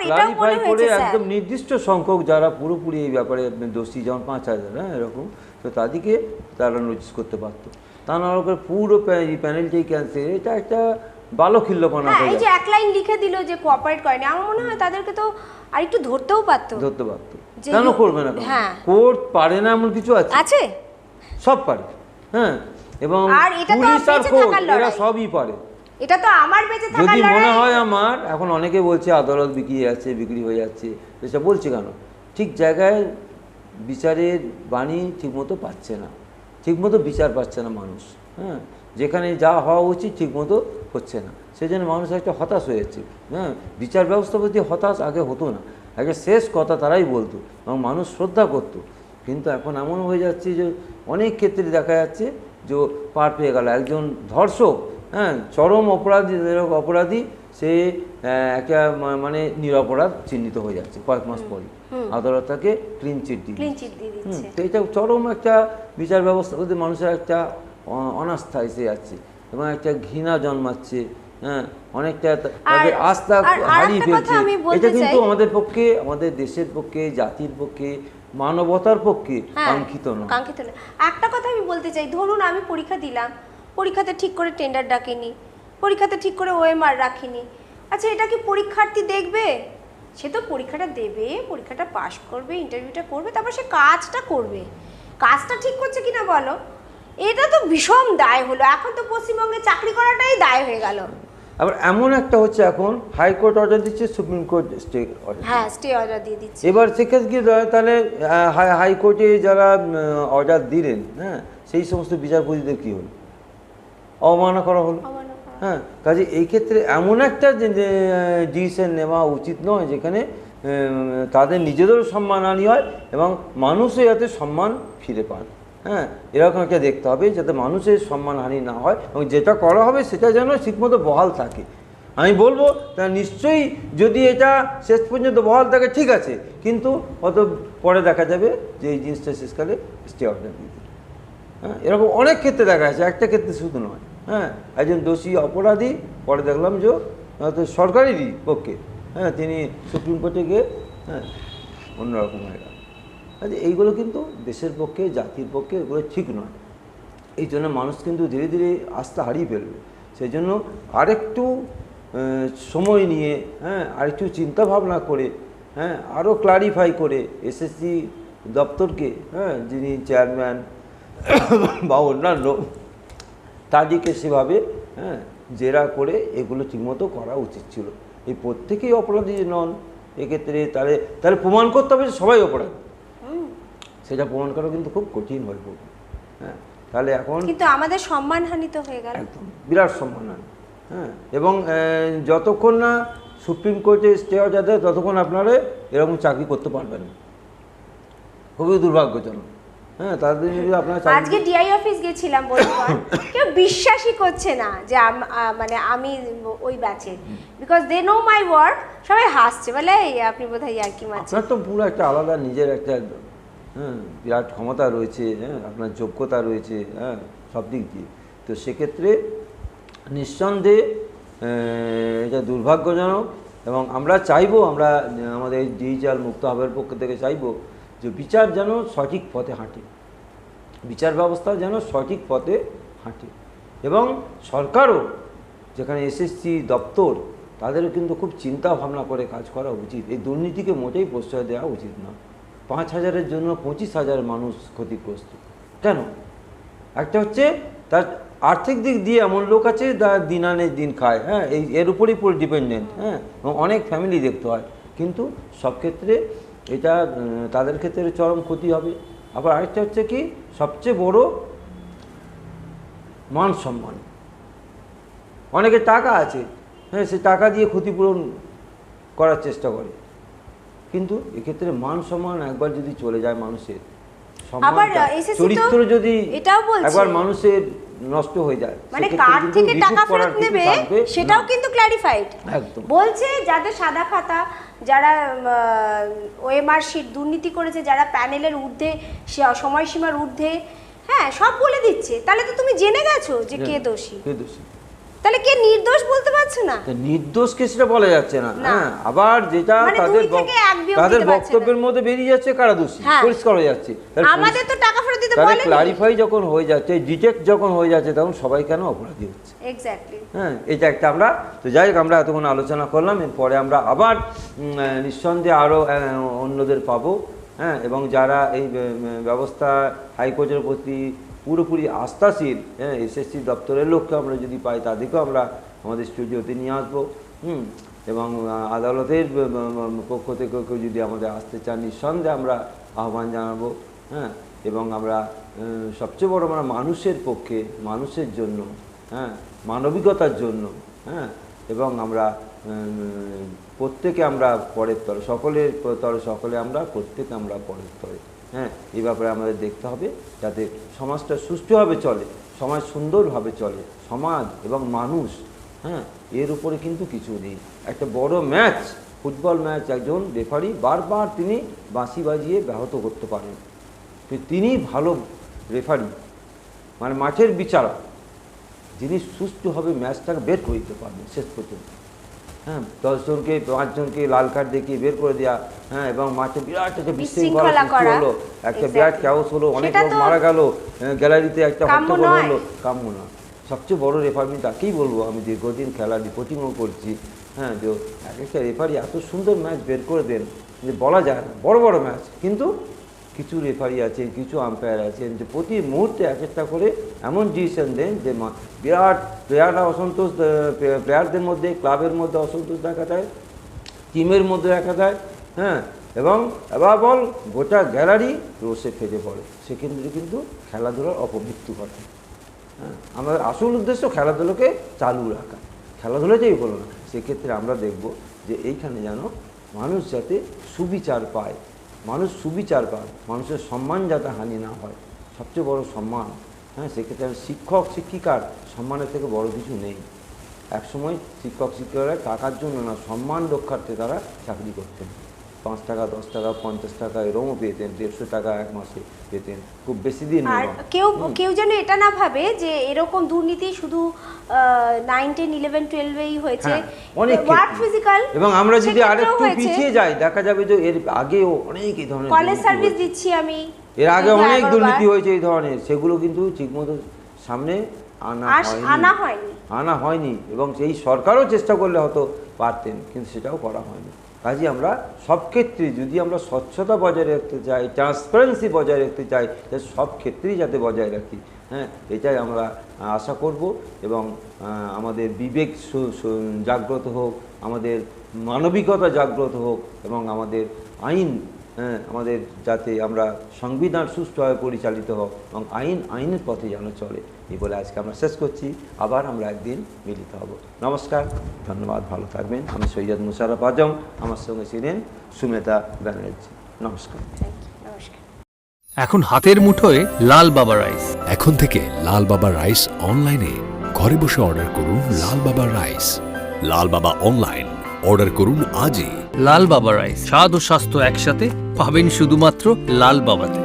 ক্লারিফাই করে একদম নির্দিষ্ট সংখ্যক যারা পুরোপুরি এই ব্যাপারে দোষী, যেমন 5000, হ্যাঁ এরকম, তো তাদেরকে তারা নোটিস করতে পারতো। তা না করে পুরো প্যানেলটাই ক্যান্সেল, এটা একটা বালখিল্যপনা হয়ে যায়। এই যে এক লাইন লিখে দিল যে কোঅপারেট করেনি, আমার মনে হয় তাদেরকে তো আর একটু ধরতে পারতো, যে কেন করবে না? হ্যাঁ। কোর্ট পারে না এমন কিছু আছে? আছে। সব পারে। হ্যাঁ, এবং আর এটা তো পুলিশ আর বেঁচে কোর্ট থাকার এরা লড়াই। সবই পারে। এটা তো আমার বেঁচে থাকার যদি মনে লড়াই। হয় আমার, এখন অনেকে বলছে আদালত বিক্রি হয়ে যাচ্ছে, এসব বলছে কেন? ঠিক জায়গায় বিচারের বাণী ঠিকমতো পাচ্ছে না, ঠিকমতো বিচার পাচ্ছে না মানুষ। হ্যাঁ, যেখানে যা হওয়া উচিত ঠিকমতো হচ্ছে না, সেই জন্য মানুষ একটা হতাশ হয়ে যাচ্ছে। হ্যাঁ, বিচার ব্যবস্থা প্রতি হতাশ আগে হতো না, আগে শেষ কথা তারাই বলতো এবং মানুষ শ্রদ্ধা করতো। কিন্তু এখন এমন হয়ে যাচ্ছে যে অনেক ক্ষেত্রে দেখা যাচ্ছে যে পার পেয়ে গেল একজন ধর্ষক, হ্যাঁ, চরম অপরাধী, সে একটা মানে নিরপরাধ চিহ্নিত হয়ে যাচ্ছে কয়েক মাস পরই, আদালত তাকে ক্লিন চিট দিয়ে দিচ্ছে। তো এটা চরম একটা বিচার ব্যবস্থা প্রতি মানুষের একটা অনাস্থা এসে যাচ্ছে এবং একটা ঘৃণা জন্মাচ্ছে। হ্যাঁ, অনেকটা তাদের আস্থা হারিয়ে ফেলছে। এটা কিন্তু আমাদের পক্ষে, আমাদের দেশের পক্ষে, জাতির পক্ষে, মানবতার পক্ষে কাঙ্ক্ষিত নয়। একটা কথা আমি বলতে চাই, ধরুন আমি পরীক্ষা দিলাম, পরীক্ষাতে ঠিক করে টেন্ডার ডাকেনি, পরীক্ষাতে ঠিক করে ওএমআর রাখিনি। আচ্ছা, এটা কি পরীক্ষার্থী দেখবে? সে তো পরীক্ষাটা দেবে, পরীক্ষাটা পাশ করবে, ইন্টারভিউটা করবে, তারপর সে কাজটা করবে। কাজটা ঠিক করছে কিনা বলো, এটা তো ভীষণ দায় হলো। এখন তো পশ্চিমবঙ্গে চাকরি করাটাই দায় হয়ে গেল। আবার এমন একটা হচ্ছে, এখন হাইকোর্ট অর্ডার দিচ্ছে, সুপ্রিম কোর্ট স্টে অর্ডার, হ্যাঁ, স্টে অর্ডার দিয়ে দিচ্ছে। এবার সেক্ষেত্রে কি তাহলে হাইকোর্টে যারা অর্ডার দিলেন, হ্যাঁ, সেই সমস্ত বিচারপতিদের কি হলো? অবমাননা করা হলো। হ্যাঁ, কাজে এই ক্ষেত্রে এমন একটা ডিসিশন নেওয়া উচিত নয় যেখানে তাদের নিজেদেরও সম্মানহানি হয় এবং মানুষও যাতে সম্মান ফিরে পান। হ্যাঁ, এরকম একটা দেখতে হবে যাতে মানুষের সম্মানহানি না হয় এবং যেটা করা হবে সেটা যেন ঠিকমতো বহাল থাকে। আমি বলবো তা নিশ্চয়ই যদি এটা শেষ পর্যন্ত বহাল থাকে ঠিক আছে, কিন্তু হয়তো পরে দেখা যাবে যে এই জিনিসটা শেষকালে স্টে অর্ডার দিয়ে দিল। হ্যাঁ, এরকম অনেক ক্ষেত্রে দেখা যাচ্ছে, একটা ক্ষেত্রে শুধু নয়। হ্যাঁ, একজন দোষী অপরাধী পরে দেখলাম যে হয়তো সরকারেরই পক্ষে, হ্যাঁ, তিনি সুপ্রিম কোর্টে গিয়ে, হ্যাঁ, অন্যরকম হয়ে গেল। আচ্ছা, এইগুলো কিন্তু দেশের পক্ষে, জাতির পক্ষে এগুলো ঠিক নয়। এই জন্য মানুষ কিন্তু ধীরে ধীরে আস্থা হারিয়ে ফেলবে। সেই জন্য আরেকটু সময় নিয়ে, হ্যাঁ, আরেকটু চিন্তা ভাবনা করে, হ্যাঁ, আরও ক্লারিফাই করে এসএসসি দপ্তরকে, হ্যাঁ, যিনি চেয়ারম্যান বা অন্যান্য, তাদেরকে সেভাবে, হ্যাঁ, জেরা করে এগুলো ঠিকমতো করা উচিত ছিল। এই প্রত্যেকেই অপরাধী নন এক্ষেত্রে, তাহলে প্রমাণ করতে হবে যে সবাই অপরাধী, সেটা প্রমাণ করা কিন্তু খুব কঠিন হয়ে পড়বে। হ্যাঁ, তাহলে এখন কিন্তু আমাদের সম্মানহানি তো হয়ে গেল, একদম বিরাট সম্মানহানি। হ্যাঁ, এবং যতক্ষণ না সুপ্রিম কোর্টে স্টে অর্ডার দেয় ততক্ষণ আপনারা এরকম চাকরি করতে পারবেন না, খুবই দুর্ভাগ্যজনক। হ্যাঁ, তাদের যদি আপনার আজকে ডিআই অফিস গেছিলাম, বন্ধুগণ, কেউ বিশ্বাসই করছে না যে মানে আমি ওই ব্যাচের, because they know my work. সবাই হাসছে, বলে আপনি বোধহয় আর কি মারছেন। আপনার তো পুরো একটা আলাদা নিজের একটা, হ্যাঁ, বিরাট ক্ষমতা রয়েছে, হ্যাঁ, আপনার যোগ্যতা রয়েছে, হ্যাঁ, সব দিক দিয়ে। তো সেক্ষেত্রে নিঃসন্দেহে এটা দুর্ভাগ্যজনক এবং আমরা চাইবো, আমরা আমাদের ডিজিটাল মুক্ত হাবের পক্ষ থেকে চাইবো যে বিচার যেন সঠিক পথে হাঁটে, বিচার ব্যবস্থা যেন সঠিক পথে হাঁটে এবং সরকারও, যেখানে এসএসসি দপ্তর, তাদেরও কিন্তু খুব চিন্তা ভাবনা করে কাজ করা উচিত। এই দুর্নীতিকে মোটেই প্রশ্রয় দেওয়া উচিত না। 5,000-এর জন্য 25,000 মানুষ ক্ষতিগ্রস্ত কেন? একটা হচ্ছে তার আর্থিক দিক দিয়ে এমন লোক আছে যারা দিন আনে দিন খায়, হ্যাঁ, এর উপরেই পুরো ডিপেন্ডেন্ট, হ্যাঁ, এবং অনেক ফ্যামিলি দেখতে হয়, কিন্তু সব ক্ষেত্রে এটা তাদের ক্ষেত্রে চরম ক্ষতি হবে। আবার আরেকটা হচ্ছে কি, সবচেয়ে বড় মান সম্মান। অনেকের টাকা আছে, হ্যাঁ, সে টাকা দিয়ে ক্ষতিপূরণ করার চেষ্টা করে, কিন্তু এক্ষেত্রে মান সম্মান একবার যদি চলে যায় মানুষের, চরিত্র যদি একবার মানুষের নষ্ট হয়ে যায়, মানে কার থেকে টাকা ফেরত নেবে সেটাও কিন্তু ক্ল্যারিফাইড বলছে। যাদের সাদা খাতা, যারা ওএমআর শিট দুর্নীতি করেছে, যারা প্যানেলের ঊর্ধ্বে, সময়সীমার ঊর্ধ্বে, হ্যাঁ, সব বলে দিচ্ছে। তাহলে তো তুমি জেনে গেছো যে কে দোষী, তাহলে কে নির্দোষ বলতে পারছো না? নির্দোষকে সেটা বলা যাচ্ছে না। হ্যাঁ, আবার যেটা তাদের বক্তব্যের মধ্যে বেরিয়ে যাচ্ছে কারা দোষী পরিষ্কার হয়ে যাচ্ছে। আমাদের তো টাকা ফেরত দিতে বলেনি। ক্লারিফাই যখন হয়ে যাচ্ছে, ডিটেক্ট যখন হয়ে যাচ্ছে, তখন সবাই কেন অপরাধী হচ্ছে। এক্স্যাক্টলি। হ্যাঁ, এটা একটা আমরা তো যাই হোক, আমরা এতক্ষণ আলোচনা করলাম, এরপরে আমরা আবার নিঃসন্দেহে আরও অন্যদের পাবো হ্যাঁ, এবং যারা এই ব্যবস্থা হাইকোর্টের প্রতি পুরোপুরি আস্থাশীল, হ্যাঁ, এসএসসি দপ্তরের লোককে আমরা যদি পাই তাদেরকেও আমরা আমাদের স্টুডিওতে নিয়ে আসবো। এবং আদালতের পক্ষ থেকে কেউ যদি আমাদের আসতে চান নিঃসন্দেহে আমরা আহ্বান জানাবো। হ্যাঁ, এবং আমরা সবচেয়ে বড় আমরা মানুষের পক্ষে, মানুষের জন্য, হ্যাঁ, মানবিকতার জন্য, হ্যাঁ, এবং আমরা প্রত্যেকে আমরা পরের তরে, সকলের তরে সকলে আমরা, প্রত্যেকে আমরা পরের তরে। হ্যাঁ, এই ব্যাপারে আমাদের দেখতে হবে যাতে সমাজটা সুষ্ঠুভাবে চলে, সমাজ সুন্দরভাবে চলে, সমাজ এবং মানুষ, হ্যাঁ, এর উপরে কিন্তু কিছু নেই। একটা বড় ম্যাচ, ফুটবল ম্যাচ, একজন রেফারি বারবার তিনি বাঁশি বাজিয়ে ব্যাহত করতে পারেন, তিনি ভালো রেফারি, মানে মাঠের বিচারক, যিনি সুষ্ঠুভাবে ম্যাচটাকে বের করে দিতে পারবেন শেষ পর্যন্ত। হ্যাঁ, 10 জনকে 5 জনকে লাল কার্ড দেখিয়ে বের করে দেওয়া, হ্যাঁ, এবং মাঠে বিরাট একটা বিশৃঙ্খলা সৃষ্টি হলো, একটা বিরাট ক্যাওস হলো, অনেক লোক মারা গেল, গ্যালারিতে একটা হট্টগোল হলো, কাম্য না। সবচেয়ে বড় রেফারি আমি তাকেই বলবো, আমি দীর্ঘদিন খেলা রিপোর্টিংও করছি, হ্যাঁ, যে এক একটা রেফারি এত সুন্দর ম্যাচ বের করে দেন যে বলা যায় না, বড় বড় ম্যাচ। কিন্তু কিছু রেফারি আছেন, কিছু আম্পায়ার আছেন যে প্রতি মুহূর্তে এক একটা করে এমন ডিসিশন দেন যে বিরাট প্লেয়াররা অসন্তোষ, প্লেয়ারদের মধ্যে, ক্লাবের মধ্যে অসন্তোষ দেখা দেয়, টিমের মধ্যে দেখা দেয়, হ্যাঁ, এবং এবার বল গোটা গ্যালারি রোষে ফেটে পড়ে। সেক্ষেত্রে কিন্তু খেলাধুলার অপমৃত্যু ঘটে। হ্যাঁ, আমাদের আসল উদ্দেশ্য খেলাধুলোকে চালু রাখা, খেলাধুলাটাই হলো না। সেক্ষেত্রে আমরা দেখব যে এইখানে যেন মানুষ যাতে সুবিচার পায়, মানুষ সুবিচার পায়, মানুষের সম্মান যাতে হানি না হয়, সবচেয়ে বড় সম্মান। হ্যাঁ, সেক্ষেত্রে শিক্ষক শিক্ষিকার সম্মানের থেকে বড় কিছু নেই। একসময় শিক্ষক শিক্ষিকারা টাকার জন্য না, সম্মান রক্ষার্থে তারা চাকরি করতেন। 5 টাকা, 10 টাকা, 50 টাকা এরকমও পেতেন, 150 টাকা এক মাসে পেতেন, খুব বেশি দিন। আর কেউ যেন এটা না ভাবে যে এরকম দুর্নীতি শুধু 9, 10, 11, 12-এই হয়েছে, অনেক ওয়ার্ক ফিজিক্যাল। এবং আমরা যদি আরেকটু পিছিয়ে যাই দেখা যাবে যে এর আগেও অনেক এই ধরনের কলেজ সার্ভিস দিচ্ছি আমি, এর আগে অনেক দুর্নীতি হয়েছে এই ধরনের, সেগুলো কিন্তু ঠিকমতো সামনে আনা হয়নি। এবং সেই সরকারও চেষ্টা করলে হয়তো পারতেন, কিন্তু সেটাও করা হয়নি। কাজে আমরা সব ক্ষেত্রে যদি আমরা স্বচ্ছতা বজায় রাখতে চাই, ট্রান্সপারেন্সি বজায় রাখতে চাই, সব ক্ষেত্রেই যাতে বজায় রাখি, হ্যাঁ, এটাই আমরা আশা করব। এবং আমাদের বিবেক জাগ্রত হোক, আমাদের মানবিকতা জাগ্রত হোক, এবং আমাদের আইন, হ্যাঁ, আমাদের যাতে আমরা সংবিধান সুষ্ঠুভাবে পরিচালিত হোক, এবং আইনের পথে যেন চলে, এই বলে আজকে আমরা শেষ করছি। আবার আমরা একদিন মিলিত হব। নমস্কার, ধন্যবাদ, ভালো থাকবেন। আমি সৈয়দ মুশাররফ আজম, আমার সঙ্গে ছিলেন সুমেতা ব্যানার্জি। নমস্কার। এখন হাতের মুঠোয় লাল বাবা রাইস। এখন থেকে লাল বাবা রাইস অনলাইনে ঘরে বসে অর্ডার করুন। লাল বাবা রাইস, লাল বাবা অনলাইন, অর্ডার করুন আজই। লাল বাবা রাইস, স্বাদ ও স্বাস্থ্য একসাথে পাবেন শুধুমাত্র লাল বাবাতে।